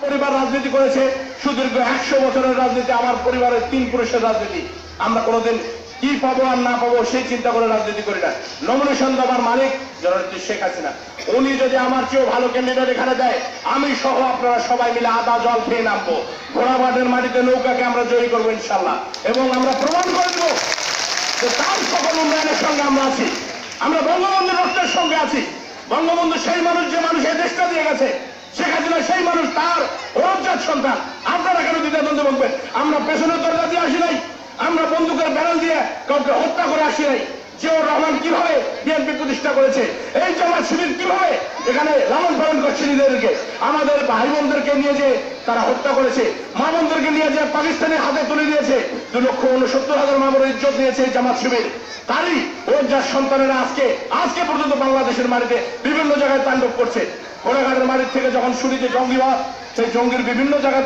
পরিবার রাজনীতি করেছে সুদীর্ঘ 100 বছরের রাজনীতি, আমার পরিবারের 3 পুরুষের রাজনীতি। আমরা কোনোদিন কি পাবো আর না পাবো সেই চিন্তা করে রাজনীতি করি না। নমিনেশন দেওয়ার মালিক জননেত্রী শেখ হাসিনা। উনি যদি আমার চেয়েও ভালো ক্যান্ডিডেট এখানে দেয়, আমি সহ আপনারা সবাই মিলে আদা জল খেয়ে নামবো। ঘোড়াঘাটের মাটিতে নৌকাকে আমরা জয়ী করবো ইনশাল্লাহ, এবং আমরা প্রমাণ করে দেবো যে তার সকল উন্নয়নের সঙ্গে আমরা আছি। আমরা বঙ্গবন্ধুর রক্তের সঙ্গে আছি। বঙ্গবন্ধু সেই মানুষ যে মানুষ এই দেশটা দিয়ে গেছে, শেখ হাসিনা সেই মানুষ, তার ওরজাত সন্তান। আপনারা কেন দ্বিধাদ্বন্দ্বে বলবেন? আমরা পেছনের দরজা দিয়ে আসি নাই, আমরা বন্দুকের ব্যারেল দিয়ে কাউকে হত্যা করে আসি নাই। জিয়াউর রহমান কিভাবে বিএনপি প্রতিষ্ঠা করেছে, এই জামাত শিবির কিভাবে এখানে লালন পালন করছে নিজেদেরকে, আমাদের ভাই বোনদেরকে নিয়ে যে তারা হত্যা করেছে, মা বোনদেরকে নিয়ে যে পাকিস্তানের হাতে তুলে দিয়েছে, 2,69,000 মা বোনের ইজ্জত নিয়েছে এই জামাত শিবির। তারই ওর যার সন্তানেরা আজকে পর্যন্ত বাংলাদেশের মাটিতে বিভিন্ন জায়গায় তাণ্ডব করছে। ঘোড়াঘাটের মাটির থেকে যখন শুনি যে জঙ্গিবাদ, সেই জঙ্গির বিভিন্ন জায়গায়